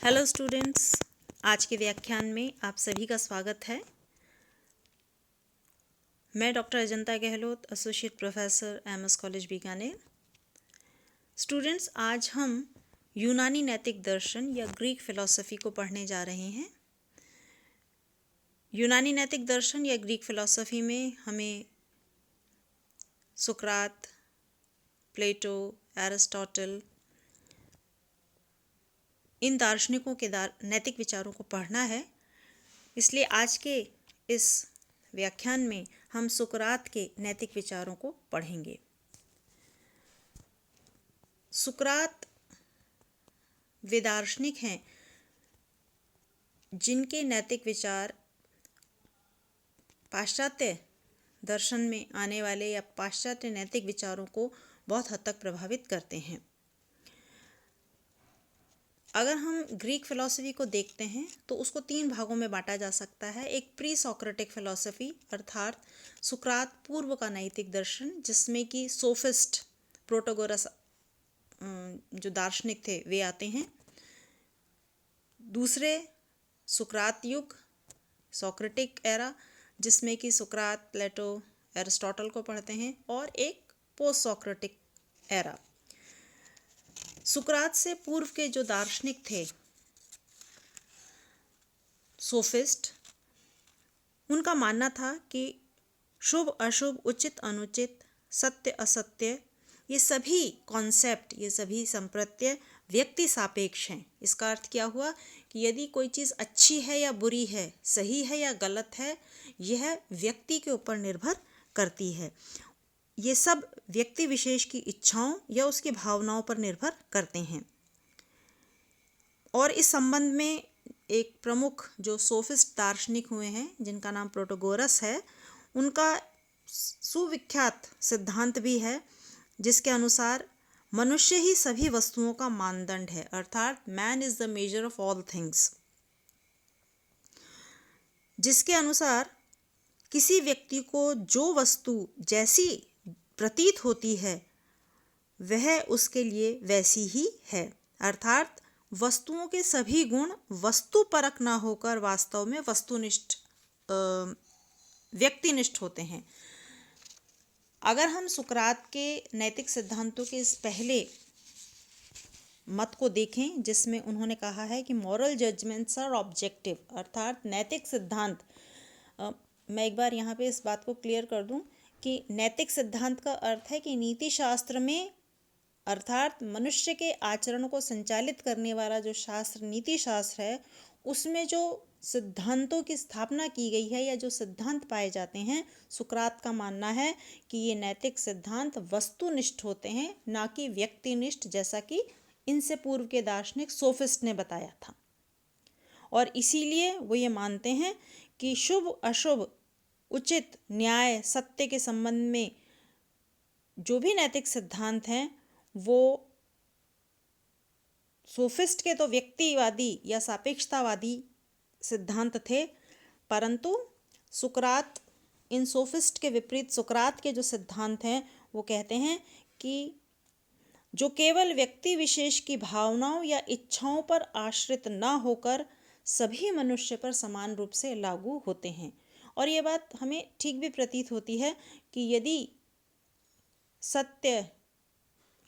Hello students, आज के व्याख्यान में आप सभी का स्वागत है। मैं doctor Ajanta Gehlot, associate professor MS college Bikaner. Students, आज हम यूनानी नैतिक दर्शन या ग्रीक फिलॉसफी को पढ़ने जा रहे हैं। यूनानी नैतिक दर्शन या ग्रीक फिलॉसफी में हमें सुकरात, प्लेटो, एरिस्टोटल, इन दार्शनिकों के नैतिक विचारों को पढ़ना है। इसलिए आज के इस व्याख्यान में हम सुकरात के नैतिक विचारों को पढ़ेंगे। सुकरात वे दार्शनिक हैं जिनके नैतिक विचार पाश्चात्य दर्शन में आने वाले या पाश्चात्य नैतिक विचारों को बहुत हद तक प्रभावित करते हैं। अगर हम ग्रीक फिलॉसफी को देखते हैं तो उसको 3 भागों में बांटा जा सकता है। एक प्री सोक्रेटिक फिलॉसफी अर्थात सुकरात पूर्व का नैतिक दर्शन, जिसमें कि सोफिस्ट, प्रोटोगोरस जो दार्शनिक थे वे आते हैं। दूसरे सुकरात युग, सोक्रेटिक एरा, जिसमें कि सुकरात, प्लेटो, एरिस्टोटल को पढ़ते हैं। और एक पोस्ट सोक्रेटिक एरा। सुकरात से पूर्व के जो दार्शनिक थे, सोफिस्ट, उनका मानना था कि शुभ अशुभ, उचित अनुचित, सत्य असत्य, ये सभी कॉन्सेप्ट, ये सभी संप्रत्यय व्यक्ति सापेक्ष हैं। इसका अर्थ क्या हुआ कि यदि कोई चीज़ अच्छी है या बुरी है, सही है या गलत है, यह व्यक्ति के ऊपर निर्भर करती है। ये सब व्यक्ति विशेष की इच्छाओं या उसकी भावनाओं पर निर्भर करते हैं। और इस संबंध में एक प्रमुख जो सोफिस्ट दार्शनिक हुए हैं, जिनका नाम प्रोटोगोरस है, उनका सुविख्यात सिद्धांत भी है, जिसके अनुसार मनुष्य ही सभी वस्तुओं का मानदंड है, अर्थात man is the measure of all things. जिसके अनुसार किसी व्यक्ति को जो वस्तु जैसी प्रतीत होती है वह उसके लिए वैसी ही है, अर्थात वस्तुओं के सभी गुण वस्तुपरक न होकर वास्तव में वस्तुनिष्ठ, व्यक्तिनिष्ठ होते हैं। अगर हम सुकरात के नैतिक सिद्धांतों के इस पहले मत को देखें, जिसमें उन्होंने कहा है कि मॉरल जजमेंट्स आर ऑब्जेक्टिव, अर्थात नैतिक सिद्धांत, मैं एक बार यहाँ पे इस बात को क्लियर कर दूं कि नैतिक सिद्धांत का अर्थ है कि नीति शास्त्र में, अर्थात मनुष्य के आचरण को संचालित करने वाला जो शास्त्र नीति शास्त्र है, उसमें जो सिद्धांतों की स्थापना की गई है या जो सिद्धांत पाए जाते हैं, सुकरात का मानना है कि ये नैतिक सिद्धांत वस्तुनिष्ठ होते हैं, ना कि व्यक्तिनिष्ठ, जैसा कि इनसे पूर्व के दार्शनिक सोफिस्ट ने बताया था। और इसीलिए वो ये मानते हैं कि शुभ अशुभ, उचित, न्याय, सत्य के संबंध में जो भी नैतिक सिद्धांत हैं, वो सोफिस्ट के तो व्यक्तिवादी या सापेक्षतावादी सिद्धांत थे, परंतु सुकरात, इन सोफिस्ट के विपरीत सुकरात के जो सिद्धांत हैं, वो कहते हैं कि जो केवल व्यक्ति विशेष की भावनाओं या इच्छाओं पर आश्रित न होकर सभी मनुष्य पर समान रूप से लागू होते हैं। और ये बात हमें ठीक भी प्रतीत होती है कि यदि सत्य,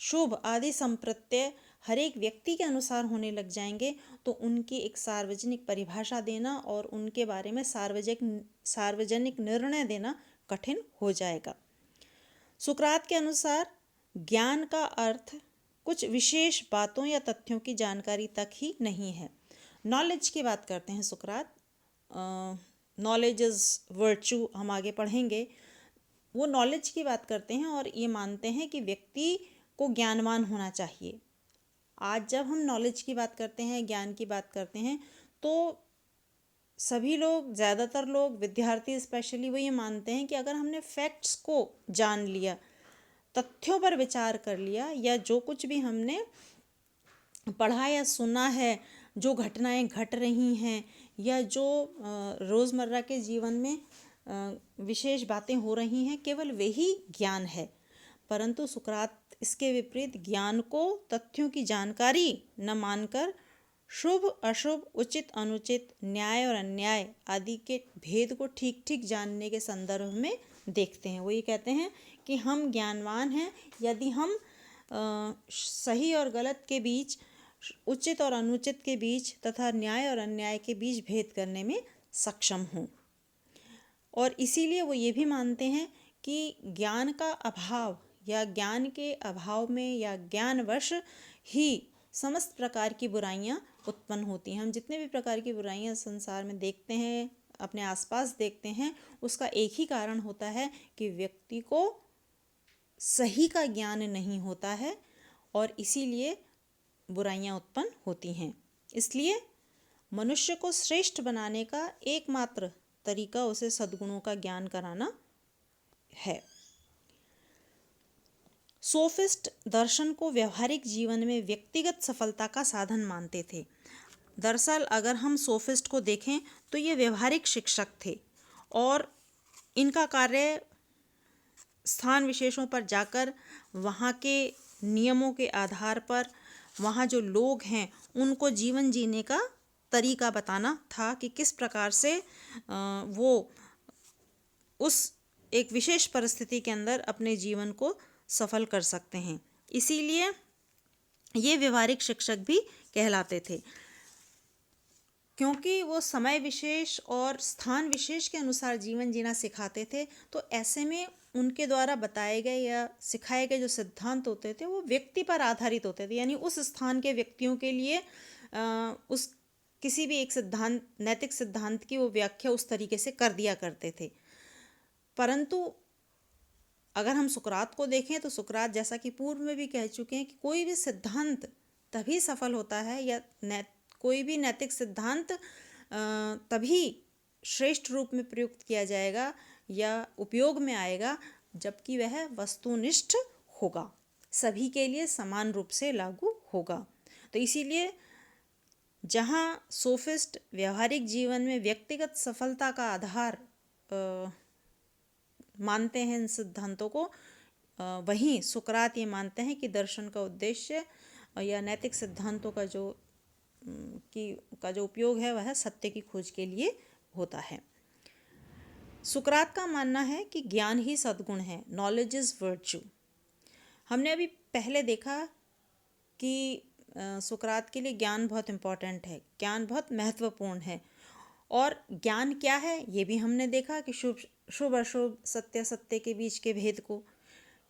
शुभ आदि संप्रत्यय हर एक व्यक्ति के अनुसार होने लग जाएंगे तो उनकी एक सार्वजनिक परिभाषा देना और उनके बारे में सार्वजनिक निर्णय देना कठिन हो जाएगा। सुकरात के अनुसार ज्ञान का अर्थ कुछ विशेष बातों या तथ्यों की जानकारी तक ही नहीं है। नॉलेज की बात करते हैं सुकरात, नॉलेज इज़ वर्च्यू, हम आगे पढ़ेंगे। वो नॉलेज की बात करते हैं और ये मानते हैं कि व्यक्ति को ज्ञानवान होना चाहिए। आज जब हम नॉलेज की बात करते हैं, ज्ञान की बात करते हैं, तो सभी लोग, ज़्यादातर लोग, विद्यार्थी स्पेशली, वो ये मानते हैं कि अगर हमने फैक्ट्स को जान लिया, तथ्यों पर विचार कर लिया, या जो कुछ भी हमने पढ़ा या सुना है, जो घटनाएं घट रही हैं या जो रोज़मर्रा के जीवन में विशेष बातें हो रही हैं, केवल वही ज्ञान है। परंतु सुकरात इसके विपरीत ज्ञान को तथ्यों की जानकारी न मानकर शुभ अशुभ, उचित अनुचित, न्याय और अन्याय आदि के भेद को ठीक ठीक जानने के संदर्भ में देखते हैं। वो ये कहते हैं कि हम ज्ञानवान हैं यदि हम सही और गलत के बीच, उचित और अनुचित के बीच तथा न्याय और अन्याय के बीच भेद करने में सक्षम हों। और इसीलिए वो ये भी मानते हैं कि ज्ञान का अभाव या ज्ञान के अभाव में या ज्ञानवश ही समस्त प्रकार की बुराइयां उत्पन्न होती हैं। हम जितने भी प्रकार की बुराइयां संसार में देखते हैं, अपने आसपास देखते हैं, उसका एक ही कारण होता है कि व्यक्ति को सही का ज्ञान नहीं होता है और इसीलिए बुराइयां उत्पन्न होती हैं। इसलिए मनुष्य को श्रेष्ठ बनाने का एकमात्र तरीका उसे सद्गुणों का ज्ञान कराना है। सोफिस्ट दर्शन को व्यवहारिक जीवन में व्यक्तिगत सफलता का साधन मानते थे। दरअसल अगर हम सोफिस्ट को देखें तो ये व्यवहारिक शिक्षक थे और इनका कार्य स्थान विशेषों पर जाकर वहाँ के नियमों के आधार पर वहाँ जो लोग हैं उनको जीवन जीने का तरीका बताना था कि किस प्रकार से वो उस एक विशेष परिस्थिति के अंदर अपने जीवन को सफल कर सकते हैं। इसीलिए ये व्यवहारिक शिक्षक भी कहलाते थे, क्योंकि वो समय विशेष और स्थान विशेष के अनुसार जीवन जीना सिखाते थे। तो ऐसे में उनके द्वारा बताए गए या सिखाए गए जो सिद्धांत होते थे वो व्यक्ति पर आधारित होते थे, यानी उस स्थान के व्यक्तियों के लिए उस किसी भी एक सिद्धांत, नैतिक सिद्धांत की वो व्याख्या उस तरीके से कर दिया करते थे। परंतु अगर हम सुकरात को देखें तो सुकरात, जैसा कि पूर्व में भी कह चुके हैं, कि कोई भी सिद्धांत तभी सफल होता है या कोई भी नैतिक सिद्धांत तभी श्रेष्ठ रूप में प्रयुक्त किया जाएगा या उपयोग में आएगा जबकि वह वस्तुनिष्ठ होगा, सभी के लिए समान रूप से लागू होगा। तो इसीलिए जहाँ सोफिस्ट व्यवहारिक जीवन में व्यक्तिगत सफलता का आधार मानते हैं इन सिद्धांतों को, वहीं सुकरात ये मानते हैं कि दर्शन का उद्देश्य या नैतिक सिद्धांतों का जो उपयोग है वह सत्य की खोज के लिए होता है। सुकरात का मानना है कि ज्ञान ही सद्गुण है, नॉलेज इज वर्च्यू। हमने अभी पहले देखा कि सुकरात के लिए ज्ञान बहुत इम्पॉर्टेंट है, ज्ञान बहुत महत्वपूर्ण है। और ज्ञान क्या है ये भी हमने देखा कि शुभ अशुभ, सत्य असत्य के बीच के भेद को,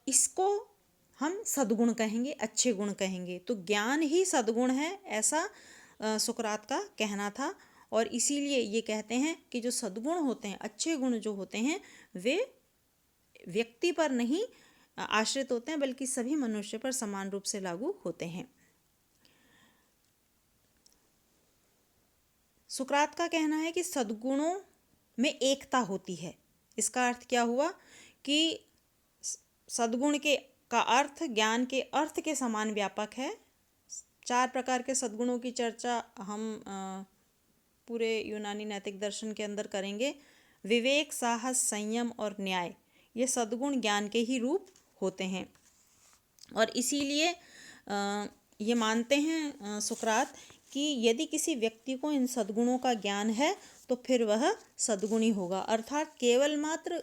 इसको हम सद्गुण कहेंगे, अच्छे गुण कहेंगे। तो ज्ञान ही सद्गुण है, ऐसा सुकरात का कहना था। और इसीलिए ये कहते हैं कि जो सद्गुण होते हैं, अच्छे गुण जो होते हैं, वे व्यक्ति पर नहीं आश्रित होते हैं बल्कि सभी मनुष्य पर समान रूप से लागू होते हैं। सुकरात का कहना है कि सद्गुणों में एकता होती है। इसका अर्थ क्या हुआ कि सद्गुण का अर्थ ज्ञान के अर्थ के समान व्यापक है। 4 प्रकार के सद्गुणों की चर्चा हम पूरे यूनानी नैतिक दर्शन के अंदर करेंगे। विवेक, साहस, संयम और न्याय, ये सद्गुण ज्ञान के ही रूप होते हैं। और इसीलिए ये मानते हैं सुकरात कि यदि किसी व्यक्ति को इन सद्गुणों का ज्ञान है तो फिर वह सद्गुणी होगा। अर्थात केवल मात्र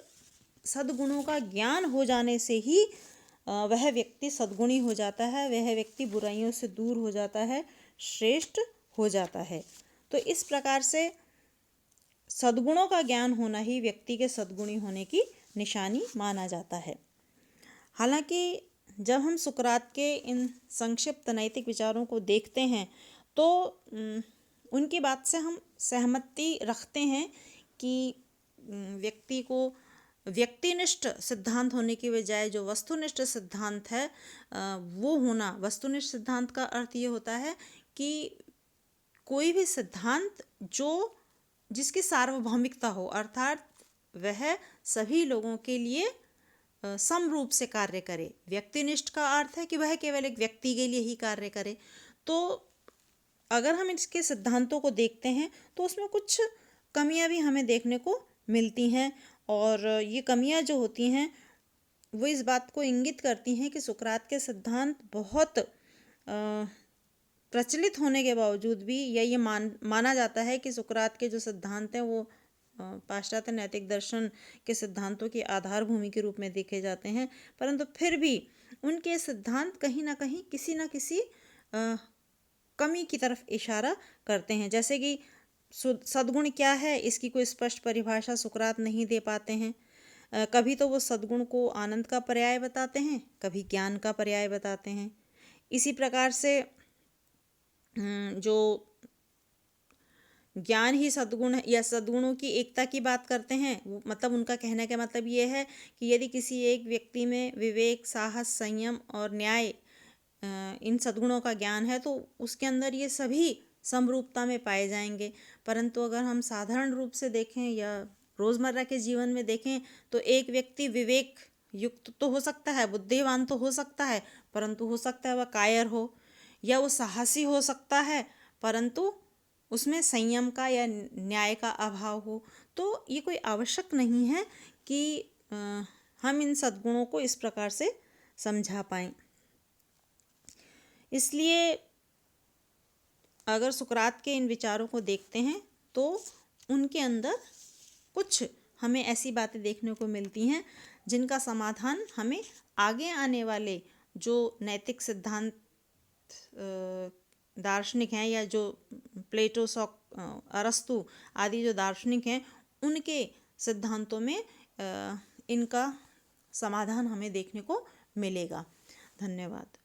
सद्गुणों का ज्ञान हो जाने से ही वह व्यक्ति सद्गुणी हो जाता है, वह व्यक्ति बुराइयों से दूर हो जाता है, श्रेष्ठ हो जाता है। तो इस प्रकार से सद्गुणों का ज्ञान होना ही व्यक्ति के सद्गुणी होने की निशानी माना जाता है। हालांकि जब हम सुकरात के इन संक्षिप्त नैतिक विचारों को देखते हैं तो उनकी बात से हम सहमति रखते हैं कि व्यक्ति को व्यक्तिनिष्ठ सिद्धांत होने की बजाय जो वस्तुनिष्ठ सिद्धांत है वो होना। वस्तुनिष्ठ सिद्धांत का अर्थ ये होता है कि कोई भी सिद्धांत जिसकी सार्वभौमिकता हो, अर्थात वह सभी लोगों के लिए समरूप से कार्य करे। व्यक्तिनिष्ठ का अर्थ है कि वह केवल एक व्यक्ति के लिए ही कार्य करे। तो अगर हम इसके सिद्धांतों को देखते हैं तो उसमें कुछ कमियां भी हमें देखने को मिलती हैं और ये कमियां जो होती हैं वो इस बात को इंगित करती हैं कि सुकरात के सिद्धांत बहुत प्रचलित होने के बावजूद भी या ये माना जाता है कि सुकरात के जो सिद्धांत हैं वो पाश्चात्य नैतिक दर्शन के सिद्धांतों की आधार भूमि के रूप में देखे जाते हैं, परंतु फिर भी उनके सिद्धांत कहीं ना कहीं किसी न किसी कमी की तरफ इशारा करते हैं। जैसे कि सद्गुण क्या है, इसकी कोई स्पष्ट परिभाषा सुकरात नहीं दे पाते हैं। कभी तो वो सद्गुण को आनंद का पर्याय बताते हैं, कभी ज्ञान का पर्याय बताते हैं। इसी प्रकार से जो ज्ञान ही सद्गुण या सद्गुणों की एकता की बात करते हैं, मतलब उनका कहने का मतलब ये है कि यदि किसी एक व्यक्ति में विवेक, साहस, संयम और न्याय इन सद्गुणों का ज्ञान है तो उसके अंदर ये सभी समरूपता में पाए जाएंगे। परंतु अगर हम साधारण रूप से देखें या रोज़मर्रा के जीवन में देखें तो एक व्यक्ति विवेक युक्त तो हो सकता है, बुद्धिमान तो हो सकता है, परंतु हो सकता है वह कायर हो, या वो साहसी हो सकता है परंतु उसमें संयम का या न्याय का अभाव हो। तो ये कोई आवश्यक नहीं है कि हम इन सद्गुणों को इस प्रकार से समझा पाएं। इसलिए अगर सुकरात के इन विचारों को देखते हैं तो उनके अंदर कुछ हमें ऐसी बातें देखने को मिलती हैं जिनका समाधान हमें आगे आने वाले जो नैतिक सिद्धांत दार्शनिक हैं या जो प्लेटो, अरस्तु आदि जो दार्शनिक हैं उनके सिद्धांतों में इनका समाधान हमें देखने को मिलेगा। धन्यवाद।